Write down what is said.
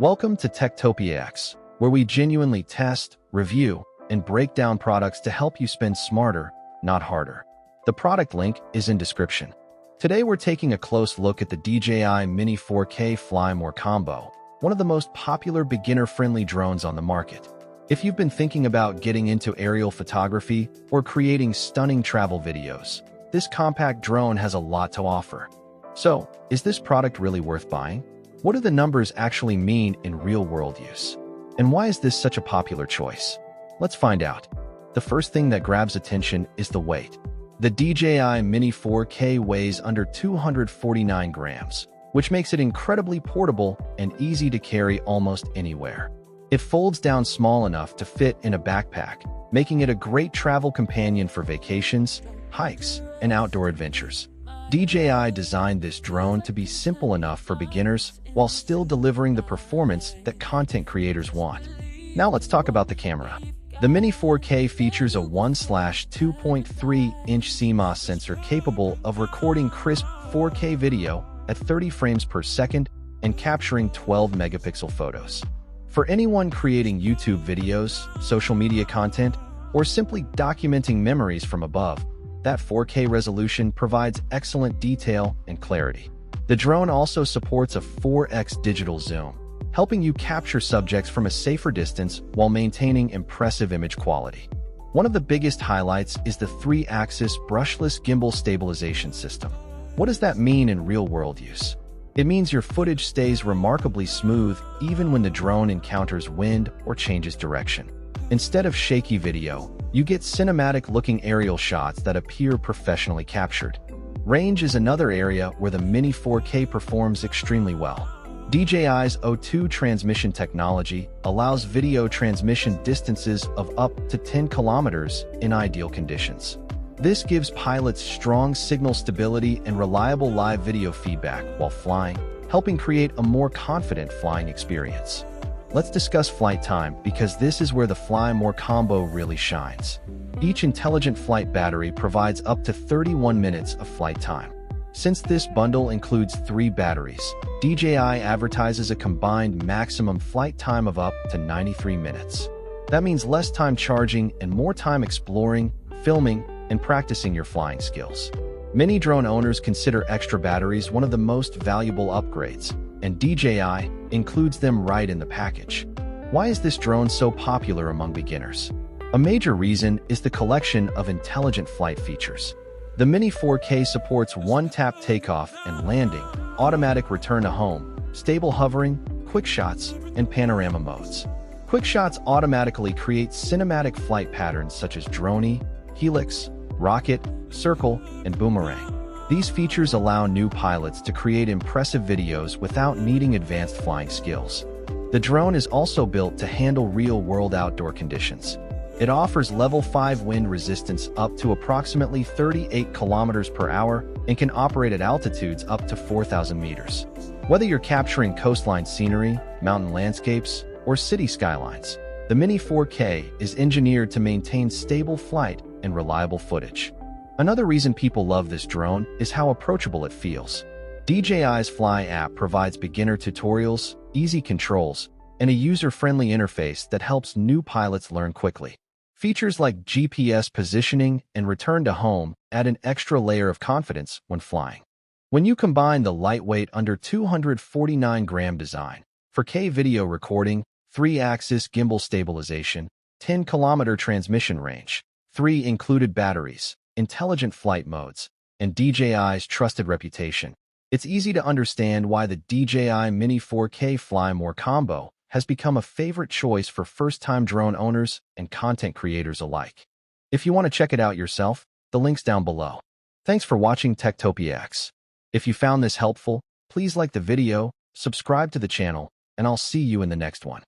Welcome to Techtopia X, where we genuinely test, review, and break down products to help you spend smarter, not harder. The product link is in description. Today we're taking a close look at the DJI Mini 4K Fly More Combo, one of the most popular beginner-friendly drones on the market. If you've been thinking about getting into aerial photography or creating stunning travel videos, this compact drone has a lot to offer. So, is this product really worth buying? What do the numbers actually mean in real-world use? And why is this such a popular choice? Let's find out. The first thing that grabs attention is the weight. The DJI Mini 4K weighs under 249 grams, which makes it incredibly portable and easy to carry almost anywhere. It folds down small enough to fit in a backpack, making it a great travel companion for vacations, hikes, and outdoor adventures. DJI designed this drone to be simple enough for beginners while still delivering the performance that content creators want. Now let's talk about the camera. The Mini 4K features a 1/2.3-inch CMOS sensor capable of recording crisp 4K video at 30 frames per second and capturing 12-megapixel photos. For anyone creating YouTube videos, social media content, or simply documenting memories from above, that 4K resolution provides excellent detail and clarity. The drone also supports a 4x digital zoom, helping you capture subjects from a safer distance while maintaining impressive image quality. One of the biggest highlights is the 3-axis brushless gimbal stabilization system. What does that mean in real-world use? It means your footage stays remarkably smooth even when the drone encounters wind or changes direction. Instead of shaky video, you get cinematic-looking aerial shots that appear professionally captured. Range is another area where the Mini 4K performs extremely well. DJI's O2 transmission technology allows video transmission distances of up to 10 kilometers in ideal conditions. This gives pilots strong signal stability and reliable live video feedback while flying, helping create a more confident flying experience. Let's discuss flight time because this is where the Fly More combo really shines. Each intelligent flight battery provides up to 31 minutes of flight time. Since this bundle includes 3 batteries, DJI advertises a combined maximum flight time of up to 93 minutes. That means less time charging and more time exploring, filming, and practicing your flying skills. Many drone owners consider extra batteries one of the most valuable upgrades, and DJI includes them right in the package. Why is this drone so popular among beginners? A major reason is the collection of intelligent flight features. The Mini 4K supports one-tap takeoff and landing, automatic return to home, stable hovering, QuickShots, and Panorama modes. QuickShots automatically creates cinematic flight patterns such as drone, helix, rocket, circle, and boomerang. These features allow new pilots to create impressive videos without needing advanced flying skills. The drone is also built to handle real-world outdoor conditions. It offers level 5 wind resistance up to approximately 38 kilometers per hour and can operate at altitudes up to 4,000 meters. Whether you're capturing coastline scenery, mountain landscapes, or city skylines, the Mini 4K is engineered to maintain stable flight and reliable footage. Another reason people love this drone is how approachable it feels. DJI's Fly app provides beginner tutorials, easy controls, and a user-friendly interface that helps new pilots learn quickly. Features like GPS positioning and return to home add an extra layer of confidence when flying. When you combine the lightweight under 249-gram design, 4K video recording, 3-axis gimbal stabilization, 10-kilometer transmission range, 3 included batteries, intelligent flight modes, and DJI's trusted reputation, it's easy to understand why the DJI Mini 4K Fly More combo has become a favorite choice for first-time drone owners and content creators alike. If you want to check it out yourself, the link's down below. Thanks for watching Techtopia X. If you found this helpful, please like the video, subscribe to the channel, and I'll see you in the next one.